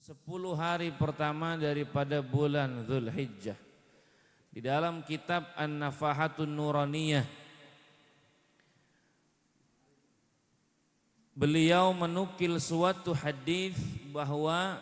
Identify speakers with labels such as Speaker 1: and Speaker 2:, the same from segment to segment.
Speaker 1: 10 hari pertama daripada bulan Dzulhijjah. Di dalam kitab An-Nafahatun Nuraniyah, beliau menukil suatu hadis bahwa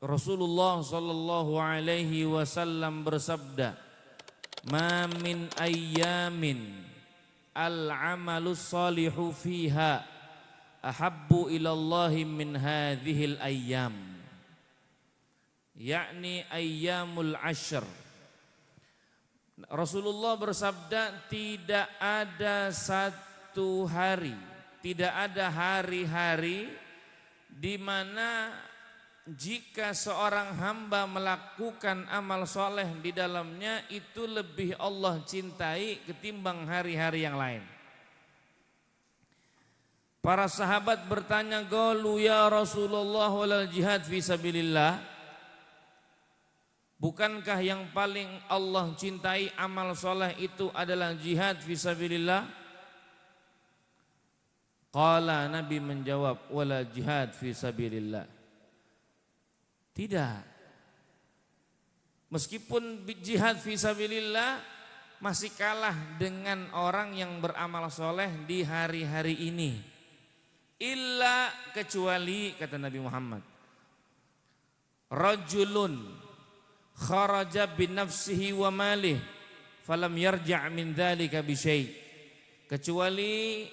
Speaker 1: Rasulullah sallallahu alaihi wasallam bersabda, "Ma min ayyamin al-amalus salihu fiha ahabbu ilallahi min hadhil ayyam." Yakni ayyamul ashr. Rasulullah bersabda, tidak ada satu hari, tidak ada hari-hari di mana jika seorang hamba melakukan amal soleh di dalamnya itu lebih Allah cintai ketimbang hari-hari yang lain. Para sahabat bertanya, qalu ya Rasulullah walal jihad fi sabilillah. Bukankah yang paling Allah cintai amal soleh itu adalah jihad fi sabilillah? Qala, Nabi menjawab, wala jihad fi sabilillah. Tidak. Meskipun jihad fi sabilillah masih kalah dengan orang yang beramal soleh di hari-hari ini. Illa, kecuali, kata Nabi Muhammad, rajulun kharaja binafsihi wa malih falam yarja' min dzalika bi syai'. Kecuali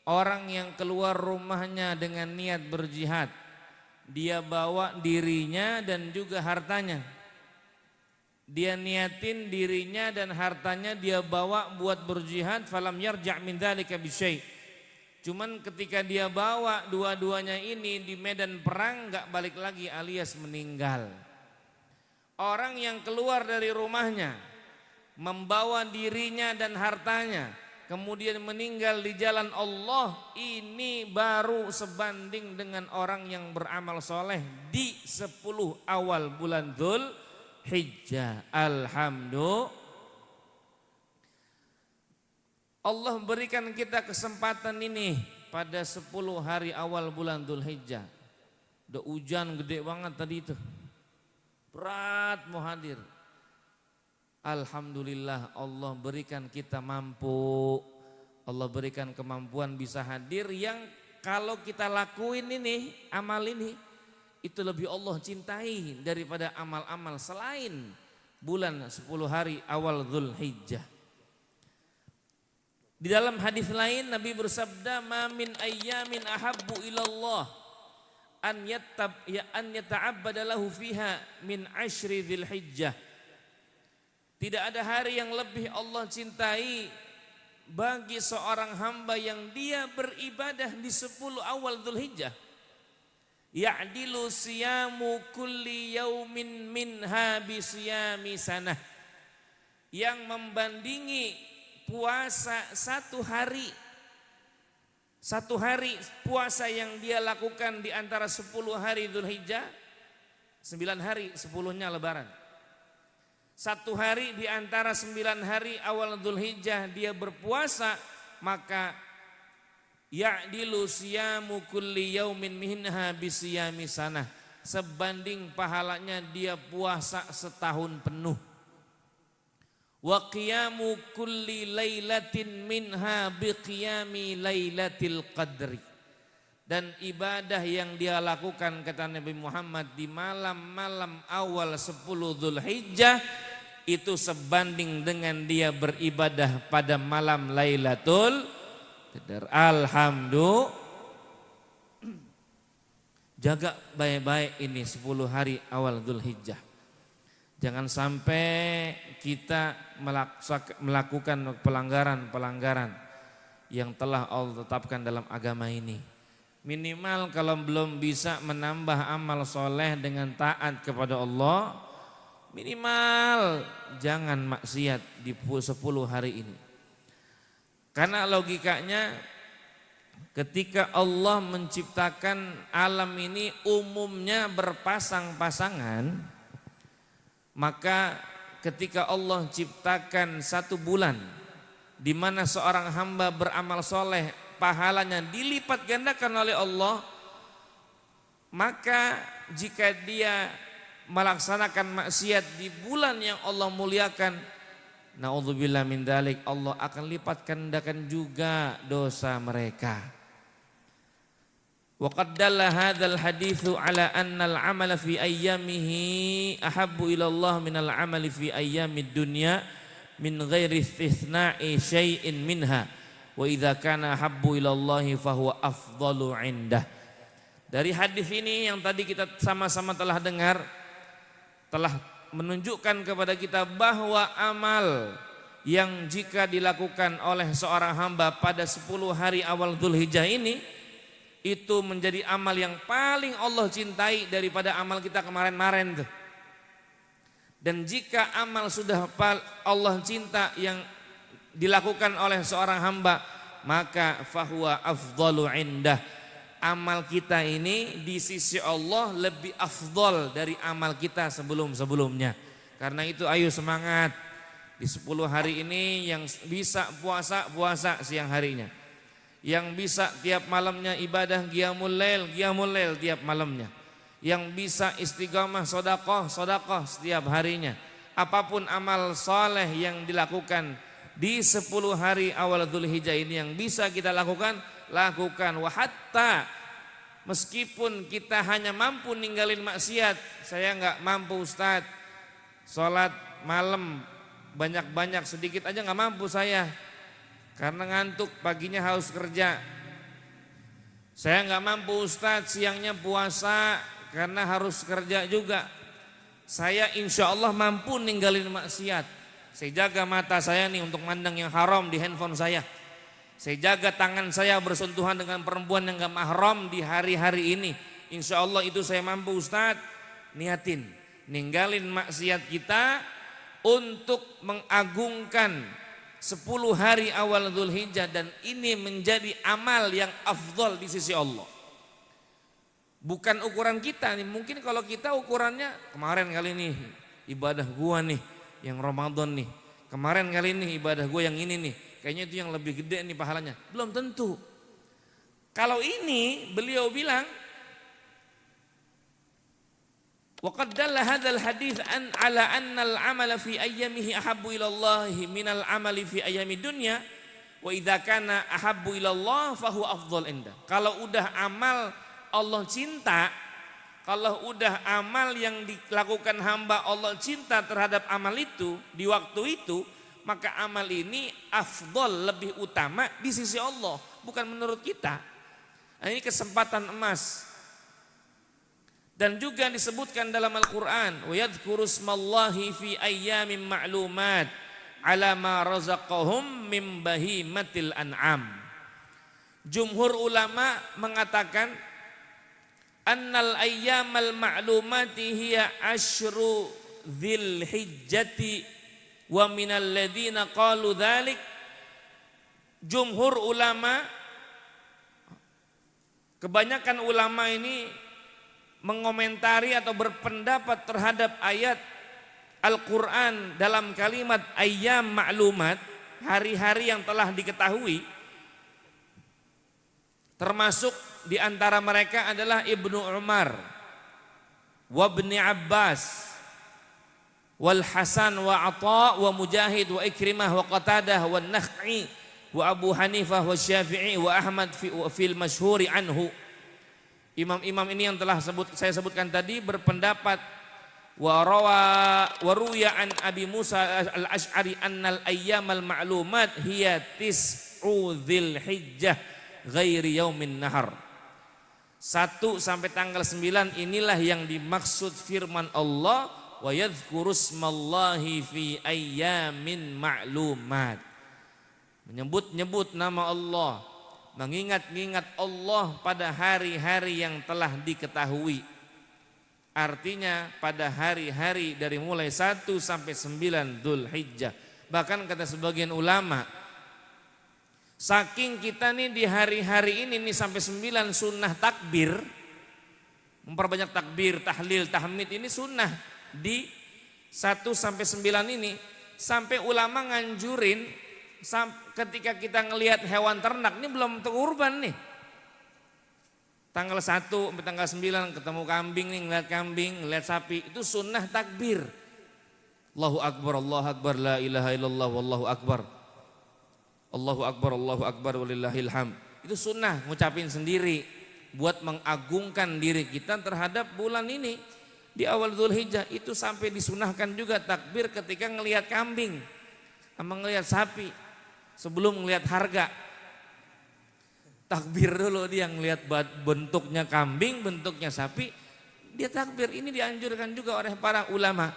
Speaker 1: orang yang keluar rumahnya dengan niat berjihad, dia bawa dirinya dan juga hartanya. Dia niatin dirinya dan hartanya dia bawa buat berjihad, falam yarja' min dzalika bi syai'. Cuman ketika dia bawa dua-duanya ini di medan perang enggak balik lagi alias meninggal. Orang yang keluar dari rumahnya membawa dirinya dan hartanya kemudian meninggal di jalan Allah, ini baru sebanding dengan orang yang beramal soleh di 10 awal bulan Dzulhijjah. Alhamdulillah, Allah berikan kita kesempatan ini pada 10 hari awal bulan Dzulhijjah. Udah hujan gede banget tadi itu, berat mau hadir. Alhamdulillah, Allah berikan kita mampu, Allah berikan kemampuan bisa hadir, yang kalau kita lakuin ini, amal ini, itu lebih Allah cintai daripada amal-amal selain bulan 10 hari awal Dzulhijjah. Di dalam hadis lain Nabi bersabda, ma min ayyamin ahabbu ilallah an yata'abbada lahu fiha min ashri Dzulhijjah. Tidak ada hari yang lebih Allah cintai bagi seorang hamba yang dia beribadah di 10 awal Dzulhijjah. Ya'dilu siyamu kulli yaumin minha bi siyami sanah. Yang membandingi puasa satu hari puasa yang dia lakukan di antara 10 hari Dzulhijjah, 9 hari 10-nya lebaran. Satu hari di antara 9 hari awal Dzulhijjah dia berpuasa, maka ya'dilu siyamu kulli yaumin minha bisiyami sanah, sebanding pahalanya dia puasa setahun penuh. Wa qiyamu kulli lailatin minha biqiyami lailatil qadri. Dan ibadah yang dia lakukan, kata Nabi Muhammad, di malam-malam awal 10 Dzulhijjah itu sebanding dengan dia beribadah pada malam Lailatul Qadar. Alhamdulillah. Jaga baik-baik ini 10 hari awal Dzulhijjah. Jangan sampai kita melakukan pelanggaran-pelanggaran yang telah Allah tetapkan dalam agama ini. Minimal kalau belum bisa menambah amal soleh dengan taat kepada Allah, minimal jangan maksiat di 10 hari ini. Karena logikanya ketika Allah menciptakan alam ini umumnya berpasang-pasangan, maka ketika Allah ciptakan satu bulan di mana seorang hamba beramal soleh pahalanya dilipat gandakan oleh Allah, Maka jika dia melaksanakan maksiat di bulan yang Allah muliakan, naudzubillah min dzalik, Allah akan lipat gandakan juga dosa mereka. Wa qad dalla hadzal haditsu ala anna al-amala fi ayyamihi ahabbu ila Allah min al-amali fi ayyamid dunya min ghairi istithna'i syai'in minha wa idza kana habbu ila Allah fa huwa afdalu 'indah. Dari hadis ini yang tadi kita sama-sama telah dengar, telah menunjukkan kepada kita bahwa amal yang jika dilakukan oleh seorang hamba pada 10 hari awal Dzulhijjah ini, itu menjadi amal yang paling Allah cintai daripada amal kita kemarin-kemarin tuh. Dan jika amal sudah Allah cinta yang dilakukan oleh seorang hamba, maka fahuwa afdalu indah. Amal kita ini di sisi Allah lebih afdal dari amal kita sebelum-sebelumnya. Karena itu ayo semangat. Di 10 hari ini yang bisa puasa siang harinya. Yang bisa tiap malamnya ibadah qiyamul lail tiap malamnya. Yang bisa istiqamah sedekah setiap harinya. Apapun amal soleh yang dilakukan di 10 hari awal Dzulhijjah ini yang bisa kita lakukan. Wa hatta meskipun kita hanya mampu ninggalin maksiat, saya nggak mampu Ustadz, sholat malam banyak-banyak sedikit aja nggak mampu saya, karena ngantuk paginya harus kerja. Saya nggak mampu Ustadz, siangnya puasa karena harus kerja juga. Saya insya Allah mampu ninggalin maksiat. Saya jaga mata saya nih untuk mandang yang haram di handphone saya. Saya jaga tangan saya bersentuhan dengan perempuan yang gak mahram di hari-hari ini. Insya Allah itu saya mampu Ustadz. Niatin, ninggalin maksiat kita untuk mengagungkan 10 hari awal Dzulhijjah. Dan ini menjadi amal yang afdal di sisi Allah. Bukan ukuran kita nih. Mungkin kalau kita ukurannya kemarin kali ini ibadah gua nih yang Ramadan nih. Kemarin kali ini ibadah gua yang ini nih. Kayaknya itu yang lebih gede nih pahalanya. Belum tentu. Kalau ini beliau bilang, wa qad dalla hadzal hadits ala anna al-amala fi ayyamihi ahabbu ila Allah min al-amali fi ayyamid dunya wa idza kana ahabbu ila Allah fa huwa afdal indah. Kalau udah amal Allah cinta, kalau udah amal yang dilakukan hamba Allah cinta terhadap amal itu di waktu itu, maka amal ini afdol, lebih utama di sisi Allah, bukan menurut kita. Nah, ini kesempatan emas. Dan juga disebutkan dalam Al-Quran, wa yadhkuru smallahi fi ayyamin ma'lumat ala ma razaqahum min bahimatil an'am. Jumhur ulama mengatakan annal ayyamal ma'lumati hiya asyru dzilhijjati wa minal ladzina qalu dzalik. Jumhur ulama, kebanyakan ulama ini mengomentari atau berpendapat terhadap ayat Al-Quran dalam kalimat ayyam ma'lumat, hari-hari yang telah diketahui. Termasuk di antara mereka adalah Ibnu Umar wa Ibnu Abbas wal Hasan wa Atha wa Mujahid wa Ikrimah wa Qatadah wa Nakh'i wa Abu Hanifah wa Syafi'i wa Ahmad fil masyhuri anhu. Imam-imam ini yang telah saya sebutkan tadi berpendapat wa ruya an Abi Musa al-Asy'ari annal ayyamal ma'lumat hiya tis'u dzilhijjah ghairi yaumin nahar. 1 sampai tanggal 9 inilah yang dimaksud firman Allah wa yadhkurusmallahi fi ayyamin ma'lumat. Menyebut-nyebut nama Allah, mengingat-ingat Allah pada hari-hari yang telah diketahui. Artinya pada hari-hari dari mulai 1 sampai 9 Dzulhijjah. Bahkan kata sebagian ulama, saking kita nih di hari-hari ini nih sampai 9 sunnah takbir, memperbanyak takbir, tahlil, tahmid ini sunnah di 1 sampai 9 ini, sampai ulama nganjurin ketika kita ngelihat hewan ternak ini belum kurban nih. Tanggal 1 sampai tanggal 9 ketemu kambing nih, ngeliat kambing, ngeliat sapi, itu sunnah takbir. Allahu Akbar, la ilaha illallah, wallahu akbar. Allahu Akbar, walillahil hamd. Itu sunnah ngucapin sendiri buat mengagungkan diri kita terhadap bulan ini. Di awal Dzulhijjah itu sampai disunahkan juga takbir ketika ngelihat kambing sama ngelihat sapi sebelum ngelihat harga. Takbir dulu dia ngelihat bentuknya kambing, bentuknya sapi, dia takbir. Ini dianjurkan juga oleh para ulama.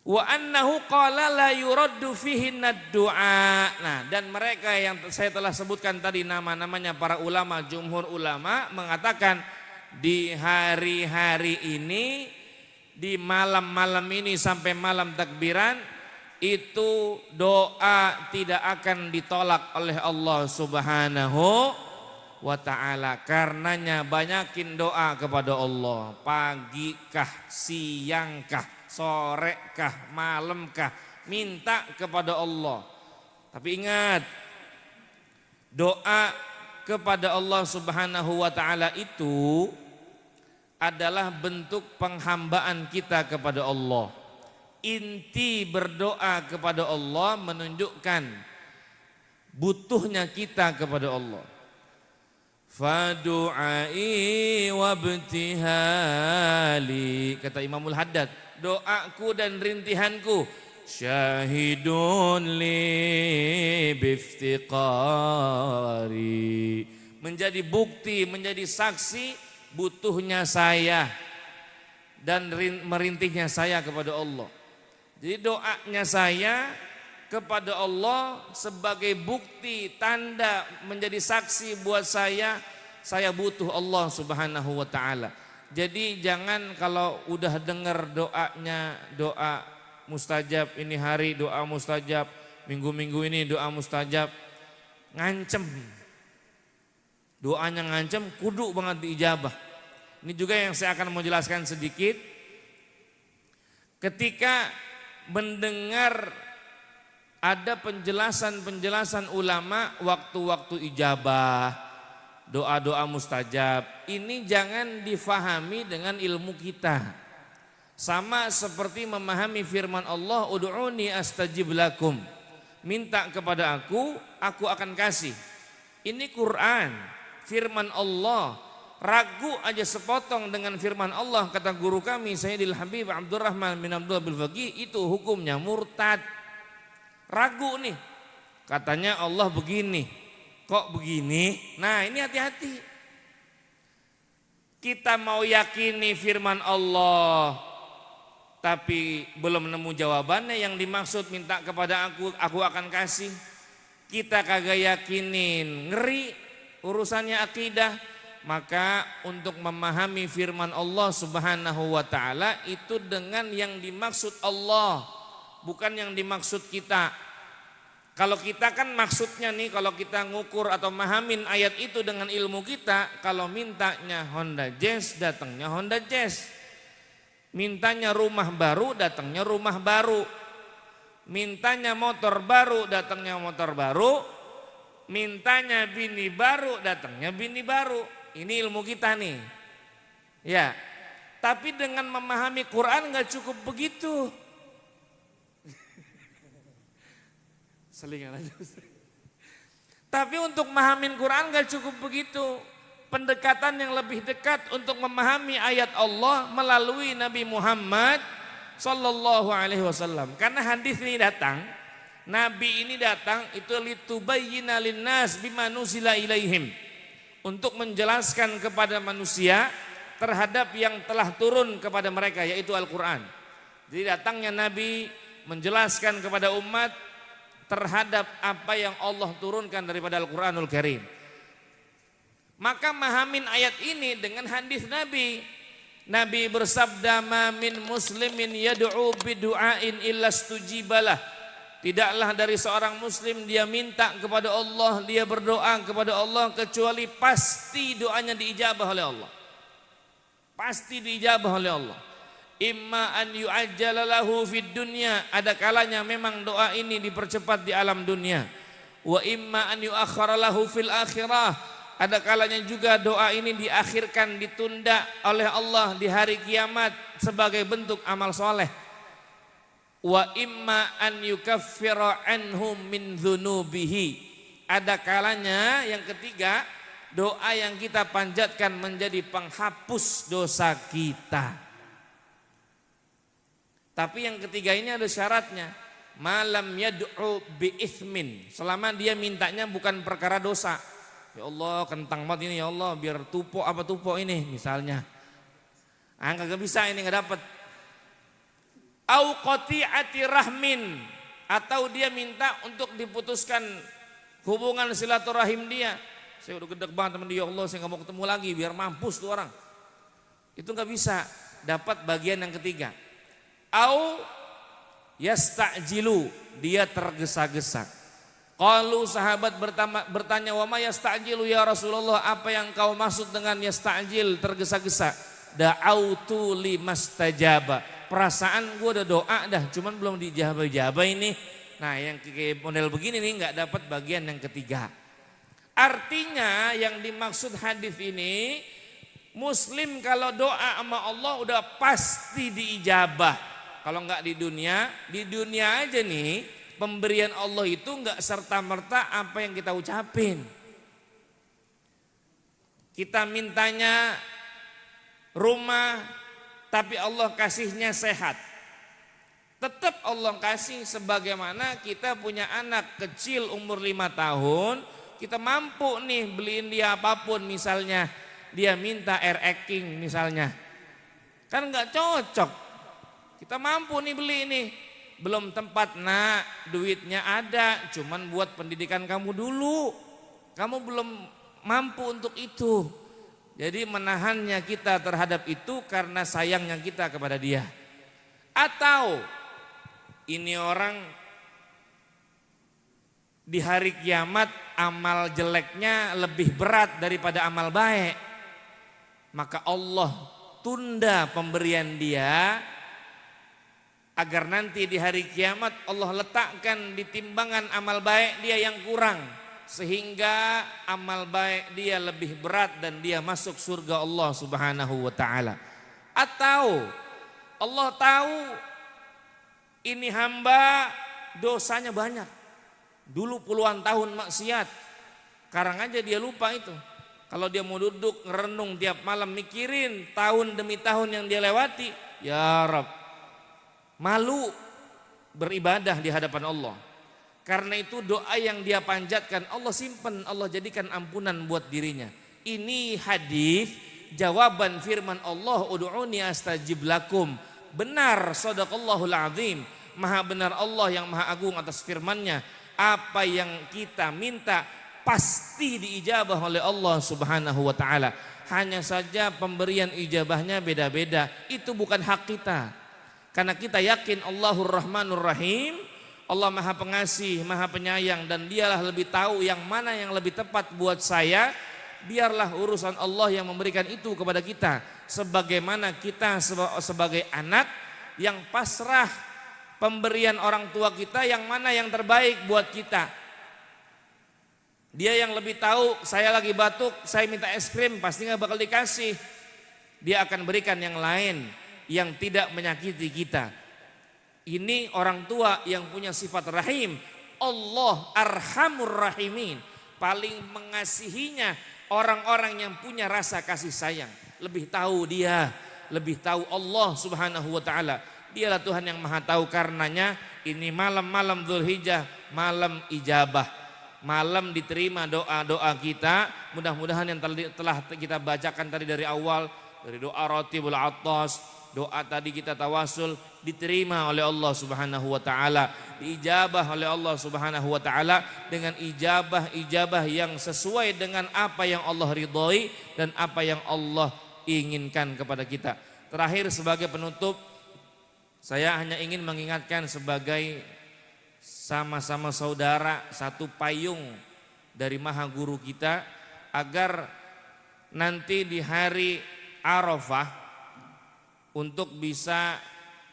Speaker 1: Wa annahu qala la yuraddu fihi ad-du'a. Nah, dan mereka yang saya telah sebutkan tadi nama-namanya para ulama, jumhur ulama mengatakan di hari-hari ini, di malam-malam ini sampai malam takbiran, itu doa tidak akan ditolak oleh Allah Subhanahu wa ta'ala. Karenanya banyakin doa kepada Allah. Pagi kah, siang kah, sore kah, malam kah, minta kepada Allah. Tapi ingat, doa kepada Allah Subhanahu wa ta'ala itu adalah bentuk penghambaan kita kepada Allah. Inti berdoa kepada Allah menunjukkan butuhnya kita kepada Allah. Fadu'ai wabtihali, kata Imamul Haddad, doaku dan rintihanku syahidun li biftiqari, menjadi bukti, menjadi saksi butuhnya saya dan merintihnya saya kepada Allah. Jadi doanya saya kepada Allah sebagai bukti, tanda, menjadi saksi buat saya butuh Allah Subhanahu wa ta'ala. Jadi jangan kalau udah dengar doanya, doa mustajab, ini hari doa mustajab, minggu-minggu ini doa mustajab, ngancem. Doanya ngancem, kudu banget diijabah. Ini juga yang saya akan mau jelaskan sedikit. Ketika mendengar ada penjelasan-penjelasan ulama waktu-waktu ijabah, doa-doa mustajab, ini jangan difahami dengan ilmu kita. Sama seperti memahami firman Allah, ud'uni astajib lakum, minta kepada aku akan kasih. Ini Quran, firman Allah. Ragu aja sepotong dengan firman Allah, kata guru kami Sayyidil Habib Abdurrahman bin Abdullah bil Faqih, itu hukumnya murtad. Ragu nih, katanya Allah begini, kok begini? Nah, ini hati-hati. Kita mau yakini firman Allah tapi belum nemu jawabannya, yang dimaksud minta kepada aku akan kasih. Kita kagak yakinin, ngeri urusannya akidah. Maka untuk memahami firman Allah Subhanahu wa ta'ala itu dengan yang dimaksud Allah, bukan yang dimaksud kita. Kalau kita kan maksudnya nih, kalau kita ngukur atau mahamin ayat itu dengan ilmu kita, kalau mintanya Honda Jazz, datangnya Honda Jazz. Mintanya rumah baru, datangnya rumah baru. Mintanya motor baru, datangnya motor baru. Mintanya bini baru, datangnya bini baru. Ini ilmu kita nih. Ya. Tapi dengan memahami Quran enggak cukup begitu. Selingan aja. Tapi untuk memahamin Quran enggak cukup begitu. Pendekatan yang lebih dekat untuk memahami ayat Allah melalui Nabi Muhammad sallallahu alaihi wasallam. Karena hadis ini datang, Nabi ini datang itu litubayyina linnas bima nuzila ilaihim, untuk menjelaskan kepada manusia terhadap yang telah turun kepada mereka, yaitu Al-Quran. Jadi datangnya Nabi menjelaskan kepada umat terhadap apa yang Allah turunkan daripada Al-Quranul Karim. Maka mahamin ayat ini dengan hadis Nabi. Nabi bersabda, ma min muslimin yad'u bidu'ain illa stujibalah. Tidaklah dari seorang muslim dia minta kepada Allah, dia berdoa kepada Allah, kecuali pasti doanya diijabah oleh Allah. Pasti diijabah oleh Allah. Imma an yu'ajjala lahu fid dunya, ada kalanya memang doa ini dipercepat di alam dunia. Wa imma an yu'akhkhara lahu fil akhirah, Ada kalanya juga doa ini diakhirkan, ditunda oleh Allah di hari kiamat sebagai bentuk amal soleh. Wa imma an yukaffira anhum min dzunubihi. Ada kalanya yang ketiga, doa yang kita panjatkan menjadi penghapus dosa kita. Tapi yang ketiga ini ada syaratnya. Malam yad'u bi itsmin. Selama dia mintanya bukan perkara dosa. Ya Allah, kentang banget ini ya Allah, biar tupok apa tupok ini misalnya. Enggak bisa, ini enggak dapat. Au qati'ati rahmin, atau dia minta untuk diputuskan hubungan silaturahim dia. Saya udah gedek banget sama dia, ya Allah, saya enggak mau ketemu lagi biar mampus tuh orang. Itu enggak bisa dapat bagian yang ketiga. Au yasta'jilu, dia tergesa-gesa. Qalu, sahabat bertanya, wa ma yasta'jilu ya Rasulullah, apa yang kau maksud dengan yasta'jil, tergesa-gesa? Da'autu limastajaba, perasaan gue udah doa dah, cuman belum dijabah-jabah ini. Nah yang kayak model begini nih nggak dapat bagian yang ketiga. Artinya yang dimaksud hadis ini, Muslim kalau doa sama Allah udah pasti diijabah. Kalau nggak di dunia aja nih, pemberian Allah itu enggak serta-merta apa yang kita ucapin. Kita mintanya rumah, tapi Allah kasihnya sehat. Tetap Allah kasih, sebagaimana kita punya anak kecil umur 5 tahun, kita mampu nih beliin dia apapun, misalnya dia minta air king misalnya. Kan enggak cocok. Kita mampu nih beli nih. Belum tempat nak, duitnya ada, cuman buat pendidikan kamu dulu. Kamu belum mampu untuk itu. Jadi menahannya kita terhadap itu karena sayangnya kita kepada dia. Atau ini orang di hari kiamat amal jeleknya lebih berat daripada amal baik. Maka Allah tunda pemberian dia, agar nanti di hari kiamat Allah letakkan di timbangan amal baik dia yang kurang, sehingga amal baik dia lebih berat dan dia masuk surga Allah Subhanahu wa taala. Atau Allah tahu ini hamba dosanya banyak, dulu puluhan tahun maksiat, sekarang aja dia lupa itu. Kalau dia mau duduk ngerenung tiap malam mikirin tahun demi tahun yang dia lewati, ya Rabb, malu beribadah di hadapan Allah. Karena itu doa yang dia panjatkan Allah simpan, Allah jadikan ampunan buat dirinya. Ini hadis jawaban firman Allah, ud'uni astajib lakum. Benar, shadaqallahul azim. Maha benar Allah yang maha agung atas firman-Nya. Apa yang kita minta pasti diijabah oleh Allah Subhanahu wa taala. Hanya saja pemberian ijabahnya beda-beda. Itu bukan hak kita. Karena kita yakin Allahur Rahmanur Rahim, Allah Maha Pengasih, Maha Penyayang, dan Dialah lebih tahu yang mana yang lebih tepat buat saya. Biarlah urusan Allah yang memberikan itu kepada kita. Sebagaimana kita sebagai anak yang pasrah pemberian orang tua kita yang mana yang terbaik buat kita. Dia yang lebih tahu, saya lagi batuk, saya minta es krim, pasti gak bakal dikasih. Dia akan berikan yang lain yang tidak menyakiti kita. Ini orang tua yang punya sifat rahim. Allah arhamur rahimin, paling mengasihinya orang-orang yang punya rasa kasih sayang. Lebih tahu dia, lebih tahu Allah Subhanahu wa taala. Dialah Tuhan yang maha tahu. Karenanya ini malam-malam Dzulhijjah, malam ijabah, malam diterima doa-doa kita. Mudah-mudahan yang telah kita bacakan tadi dari awal, dari doa Ratibul Attas, doa tadi kita tawasul, diterima oleh Allah Subhanahu wa taala, diijabah oleh Allah Subhanahu wa taala dengan ijabah yang sesuai dengan apa yang Allah ridhoi dan apa yang Allah inginkan kepada kita. Terakhir sebagai penutup, saya hanya ingin mengingatkan sebagai sama-sama saudara satu payung dari Maha Guru kita, agar nanti di hari Arafah untuk bisa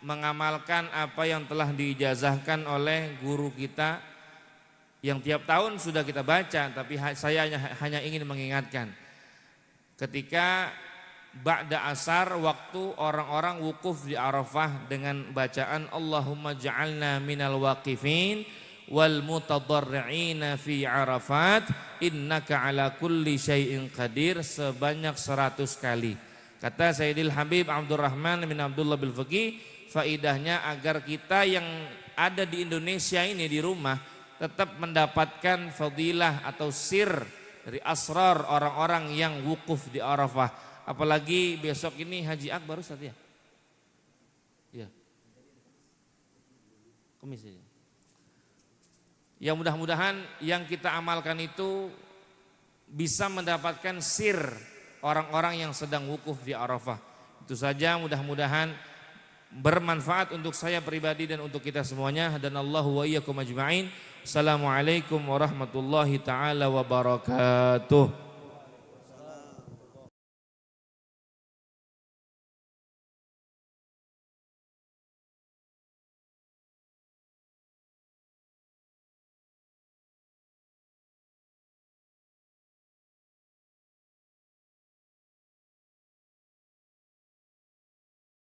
Speaker 1: mengamalkan apa yang telah diijazahkan oleh guru kita, yang tiap tahun sudah kita baca, tapi saya hanya ingin mengingatkan. Ketika ba'da asar waktu orang-orang wukuf di Arafah dengan bacaan Allahumma ja'alna minal waqifin wal mutadarri'ina fi Arafat innaka ala kulli syai'in qadir sebanyak 100 kali. Kata Sayyidil Habib Abdurrahman bin Abdullah bil Faqih, faidahnya agar kita yang ada di Indonesia ini di rumah tetap mendapatkan fadilah atau sir dari asrar orang-orang yang wukuf di Arafah. Apalagi besok ini Haji Akbar Ustaz ya? Iya. Kamis ini. Yang mudah-mudahan yang kita amalkan itu bisa mendapatkan sir orang-orang yang sedang wukuf di Arafah. Itu saja, mudah-mudahan bermanfaat untuk saya pribadi dan untuk kita semuanya. Dan Allahu wa iyyakum ajma'in. Assalamualaikum warahmatullahi taala wabarakatuh.